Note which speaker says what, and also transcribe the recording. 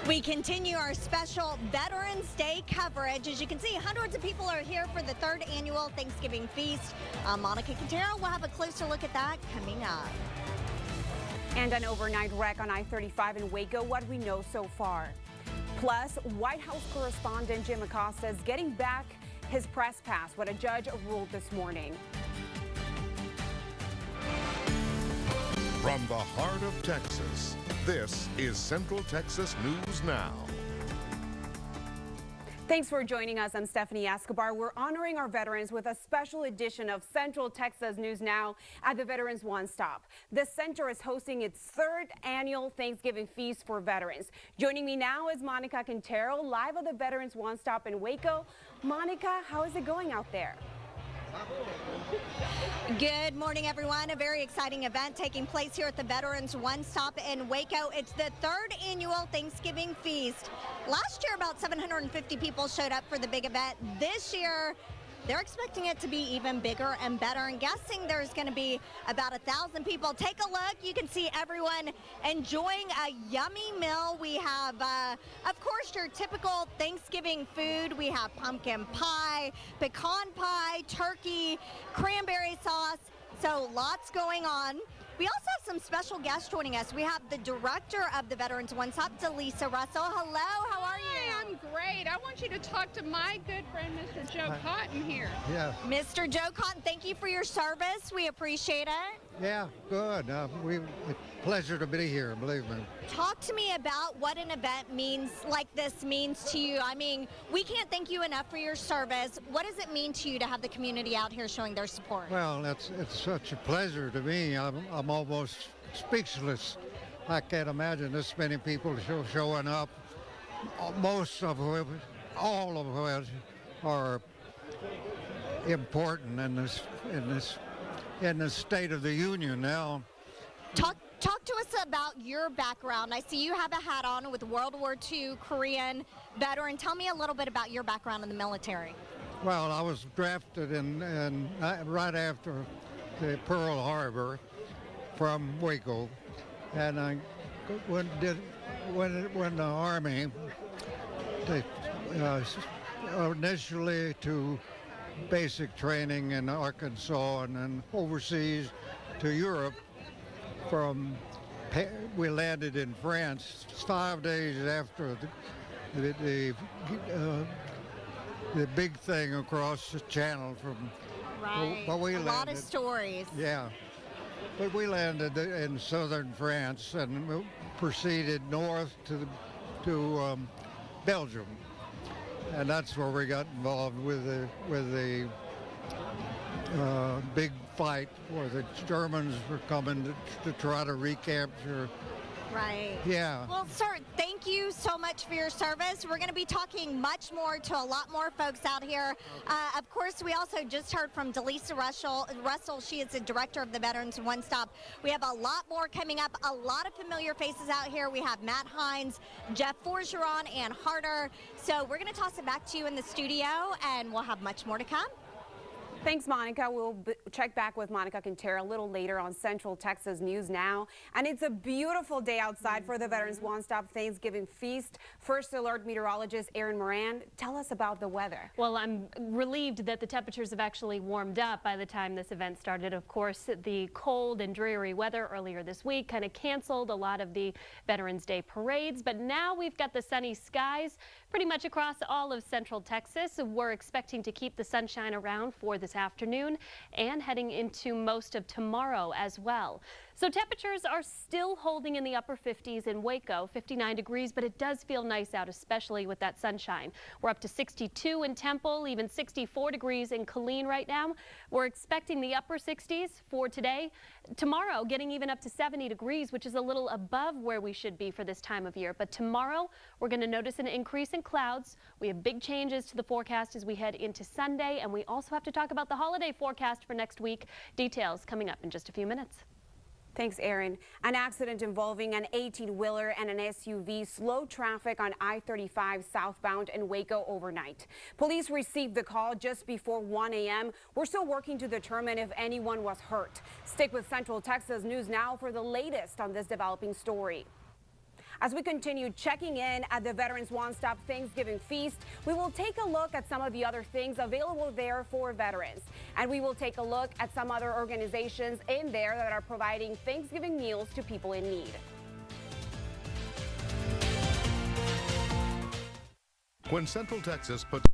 Speaker 1: We continue our special Veterans Day coverage. As you can see, hundreds of people are here for the third annual Thanksgiving feast. Monica Quintero will have a closer look at that coming up.
Speaker 2: And an overnight wreck on I-35 in Waco, what we know so far. Plus, White House correspondent Jim Acosta is getting back his press pass, what a judge ruled this morning.
Speaker 3: From the heart of Texas, this is Central Texas News Now.
Speaker 2: Thanks for joining us. I'm Stephanie Escobar. We're honoring our veterans with a special edition of Central Texas News Now at the Veterans One Stop. The center is hosting its third annual Thanksgiving feast for veterans. Joining me now is Monica Quintero, live at the Veterans One Stop in Waco. Monica, how is it going out there?
Speaker 1: Good morning, everyone. A very exciting event taking place here at the Veterans One Stop in Waco. It's the third annual Thanksgiving feast. Last year, about 750 people showed up for the big event. This year, they're expecting it to be even bigger and better, and guessing there's going to be about 1,000 people. Take a look. You can see everyone enjoying a yummy meal. We have, of course, your typical Thanksgiving food. We have pumpkin pie, pecan pie, turkey, cranberry sauce. So lots going on. We also have some special guests joining us. We have the director of the Veterans One Stop, Delisa Russell. Hello, how are you?
Speaker 4: Hi, I'm great. I want you to talk to my good friend, Mr. Joe Cotton here.
Speaker 5: Yeah.
Speaker 1: Mr. Joe Cotton, thank you for your service. We appreciate it.
Speaker 5: Yeah, good. It's a pleasure to be here, believe me.
Speaker 1: Talk to me about what an event like this means to you. I mean, we can't thank you enough for your service. What does it mean to you to have the community out here showing their support?
Speaker 5: Well, it's such a pleasure to me. I'm almost speechless. I can't imagine this many people showing up. Most of which, all of which, are important in the State of the Union now.
Speaker 1: Talk to us about your background. I see you have a hat on with World War II Korean veteran. Tell me a little bit about your background in the military.
Speaker 5: Well, I was drafted right after the Pearl Harbor from Waco, and I when the Army initially to basic training in Arkansas and then overseas to Europe. We landed in France 5 days after the big thing across the channel from.
Speaker 1: Right.
Speaker 5: But we landed,
Speaker 1: lot of stories.
Speaker 5: Yeah, but we landed in southern France and proceeded north to Belgium, and that's where we got involved with the big fight where the Germans were coming to try to recapture.
Speaker 1: Right.
Speaker 5: Yeah.
Speaker 1: Well, sir, thank you so much for your service. We're going to be talking much more to a lot more folks out here. Of course, we also just heard from Delisa Russell. She is the director of the Veterans One Stop. We have a lot more coming up, a lot of familiar faces out here. We have Matt Hines, Jeff Forgeron, and Harder. So we're going to toss it back to you in the studio, and we'll have much more to come.
Speaker 2: Thanks, Monica. We'll check back with Monica Quintero a little later on Central Texas News Now. And it's a beautiful day outside for the Veterans One Stop Thanksgiving Feast. First Alert meteorologist Erin Moran, tell us about the weather.
Speaker 6: Well, I'm relieved that the temperatures have actually warmed up by the time this event started. Of course, the cold and dreary weather earlier this week kind of canceled a lot of the Veterans Day parades. But now we've got the sunny skies pretty much across all of Central Texas. We're expecting to keep the sunshine around for this afternoon and heading into most of tomorrow as well. So temperatures are still holding in the upper 50s in Waco, 59 degrees, but it does feel nice out, especially with that sunshine. We're up to 62 in Temple, even 64 degrees in Killeen right now. We're expecting the upper 60s for today. Tomorrow, getting even up to 70 degrees, which is a little above where we should be for this time of year. But tomorrow, we're going to notice an increase in clouds. We have big changes to the forecast as we head into Sunday, and we also have to talk about the holiday forecast for next week. Details coming up in just a few minutes.
Speaker 2: Thanks, Erin. An accident involving an 18-wheeler and an SUV slowed traffic on I-35 southbound in Waco overnight. Police received the call just before 1 a.m. We're still working to determine if anyone was hurt. Stick with Central Texas News Now for the latest on this developing story. As we continue checking in at the Veterans One Stop Thanksgiving Feast, we will take a look at some of the other things available there for veterans. And we will take a look at some other organizations in there that are providing Thanksgiving meals to people in need.
Speaker 3: When Central Texas puts